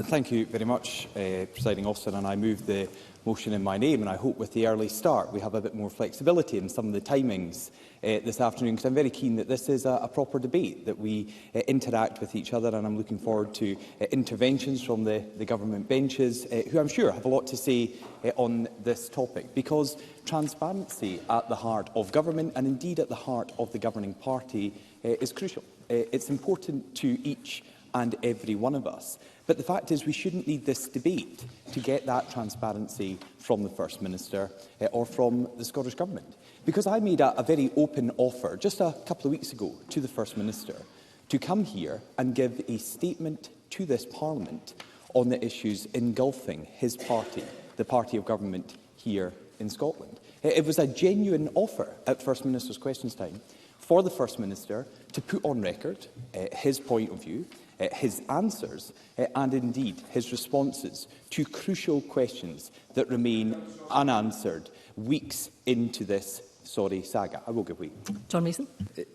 Thank you very much, Presiding Officer, and I move the motion in my name, and I hope with the early start we have a bit more flexibility in some of the timings this afternoon, because I'm very keen that this is a proper debate, that we interact with each other, and I'm looking forward to interventions from the government benches, who I'm sure have a lot to say on this topic, because transparency at the heart of government, and indeed at the heart of the governing party, is crucial. It's important to each and every one of us. But the fact is, we shouldn't need this debate to get that transparency from the First Minister or from the Scottish Government. Because I made a very open offer just a couple of weeks ago to the First Minister to come here and give a statement to this Parliament on the issues engulfing his party, the party of government here in Scotland. It was a genuine offer at First Minister's Questions Time for the First Minister to put on record his point of view, his answers and indeed his responses to crucial questions that remain unanswered weeks into this saga. I will give way. John Mason.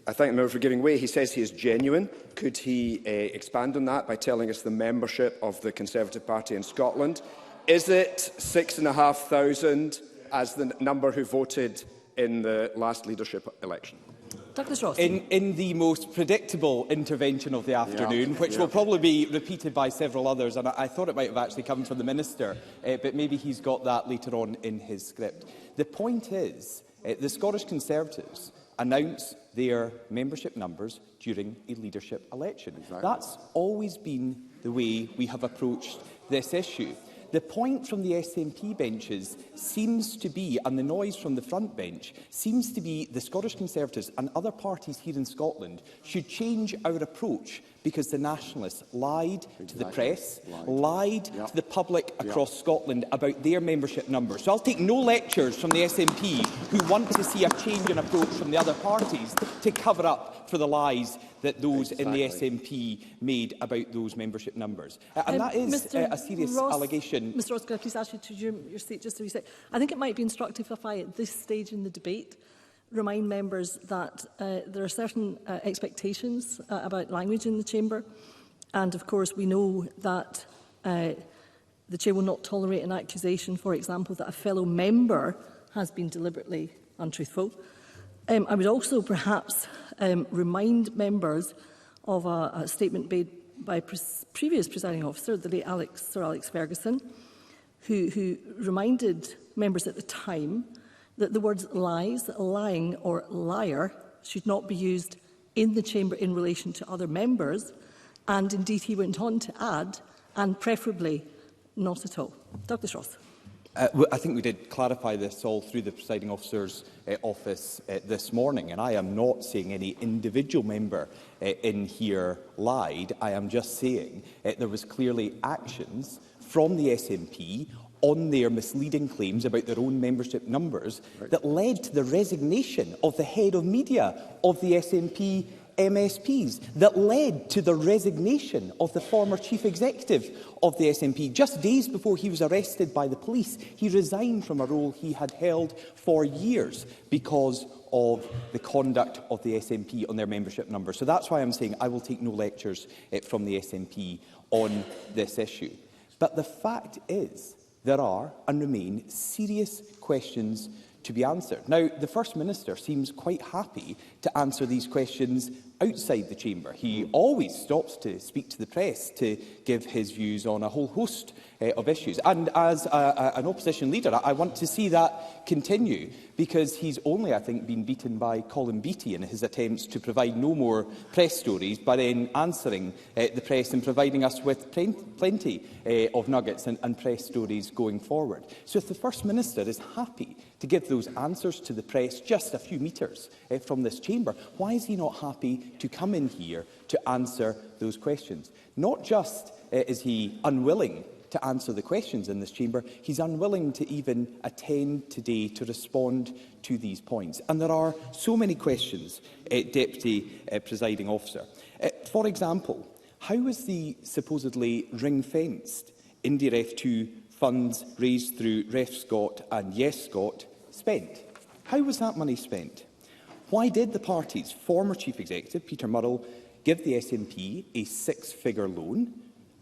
I thank the member for giving way. He says he is genuine. Could he expand on that by telling us the membership of the Conservative Party in Scotland? Is it 6,500 as the number who voted in the last leadership election? Douglas Ross. In the most predictable intervention of the afternoon, which will probably be repeated by several others, and I thought it might have actually come from the Minister, but maybe he's got that later on in his script. The point is, the Scottish Conservatives announce their membership numbers during a leadership election. Exactly. That's always been the way we have approached this issue. The point from the SNP benches seems to be, and the noise from the front bench, seems to be the Scottish Conservatives and other parties here in Scotland should change our approach because the Nationalists lied to the press, lied to the public across Scotland about their membership numbers. So I'll take no lectures from the SNP who want to see a change in approach from the other parties to cover up for the lies that those in the SNP made about those membership numbers. And that is a serious allegation. Mr Ross, could I please ask you to resume your seat just to reset? I think it might be instructive if I, at this stage in the debate, remind members that there are certain expectations about language in the Chamber. And, of course, we know that the Chair will not tolerate an accusation, for example, that a fellow member has been deliberately untruthful. I would also perhaps remind members of a statement made by previous presiding officer, the late Sir Alex Ferguson, who reminded members at the time that the words lies, lying or liar should not be used in the Chamber in relation to other members, and indeed he went on to add, and preferably not at all. Douglas Ross. I think we did clarify this all through the Presiding Officer's office this morning, and I am not saying any individual member in here lied. I am just saying there was clearly actions from the SNP on their misleading claims about their own membership numbers that led to the resignation of the head of media of the SNP MSPs, that led to the resignation of the former chief executive of the SNP. Just days before he was arrested by the police, he resigned from a role he had held for years because of the conduct of the SNP on their membership numbers. So that's why I'm saying I will take no lectures from the SNP on this issue. But the fact is, there are and remain serious questions to be answered. Now, the First Minister seems quite happy to answer these questions outside the Chamber. He always stops to speak to the press to give his views on a whole host of issues. And as an opposition leader, I want to see that continue, because he's only, I think, been beaten by Colin Beattie in his attempts to provide no more press stories, but in answering the press and providing us with plenty of nuggets and press stories going forward. So if the First Minister is happy to give those answers to the press just a few metres from this chamber, why is he not happy to come in here to answer those questions? Not just is he unwilling to answer the questions in this chamber, he's unwilling to even attend today to respond to these points. And there are so many questions, Deputy Presiding Officer. For example, how was the supposedly ring-fenced IndyRef2 funds raised through Ref Scot and Yes Scot spent? How was that money spent? Why did the party's former chief executive, Peter Murrell, give the SNP a six-figure loan?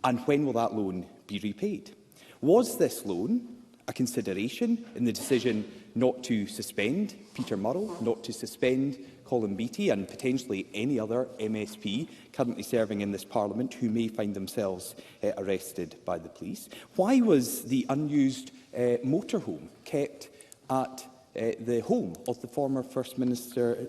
And when will that loan be repaid? Was this loan a consideration in the decision not to suspend Peter Murrell, not to suspend Colin Beattie and potentially any other MSP currently serving in this Parliament who may find themselves arrested by the police? Why was the unused motorhome kept at the home of the former First Minister's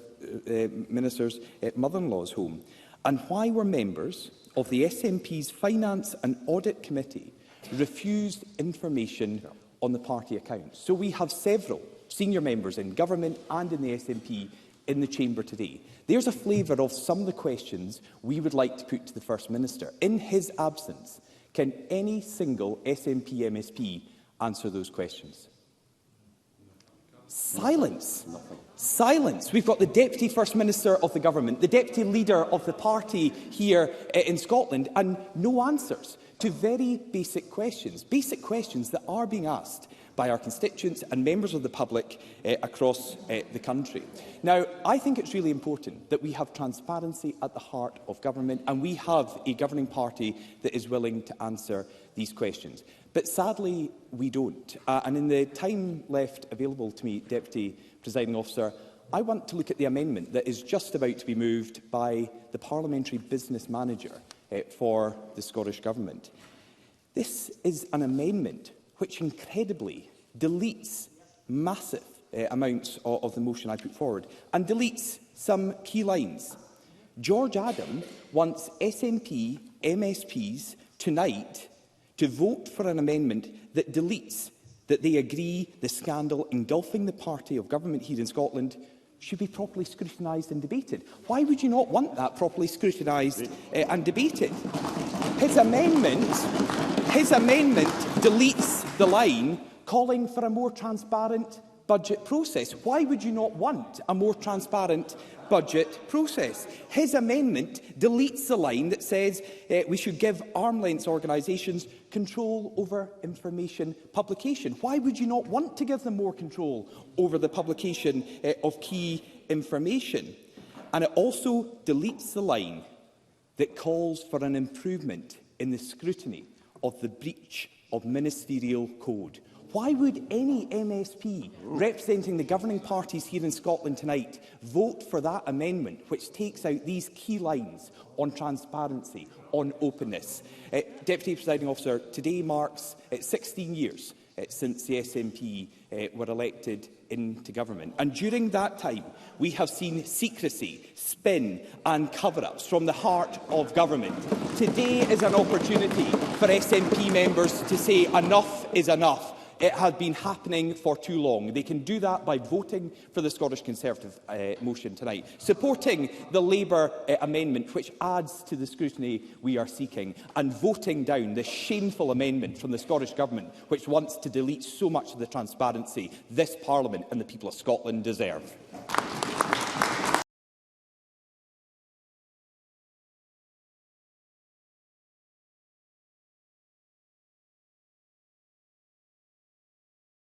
mother-in-law's home? And why were members of the SNP's Finance and Audit Committee refused information on the party accounts? So we have several senior members in government and in the SNP in the chamber today. There's a flavour of some of the questions we would like to put to the First Minister. In his absence, can any single SNP MSP answer those questions? Silence. Silence. We've got the Deputy First Minister of the Government, the Deputy Leader of the party here in Scotland, and no answers to very basic questions that are being asked by our constituents and members of the public across the country. Now, I think it's really important that we have transparency at the heart of government, and we have a governing party that is willing to answer these questions. But sadly, we don't. And in the time left available to me, Deputy Presiding Officer, I want to look at the amendment that is just about to be moved by the Parliamentary Business Manager for the Scottish Government. This is an amendment which incredibly deletes massive amounts of the motion I put forward and deletes some key lines. George Adam wants SNP MSPs tonight to vote for an amendment that deletes that they agree the scandal engulfing the party of government here in Scotland should be properly scrutinised and debated. Why would you not want that properly scrutinised and debated? His amendment deletes the line calling for a more transparent budget process. Why would you not want a more transparent budget process? His amendment deletes the line that says we should give arm's-length organisations control over information publication. Why would you not want to give them more control over the publication of key information? And it also deletes the line that calls for an improvement in the scrutiny of the breach of ministerial code. Why would any MSP representing the governing parties here in Scotland tonight vote for that amendment which takes out these key lines on transparency, on openness? Deputy Presiding Officer, today marks 16 years since the SNP were elected into government. And during that time, we have seen secrecy, spin and cover-ups from the heart of government. Today is an opportunity for SNP members to say enough is enough. It has been happening for too long. They can do that by voting for the Scottish Conservative motion tonight, supporting the Labour amendment, which adds to the scrutiny we are seeking, and voting down the shameful amendment from the Scottish Government, which wants to delete so much of the transparency this Parliament and the people of Scotland deserve.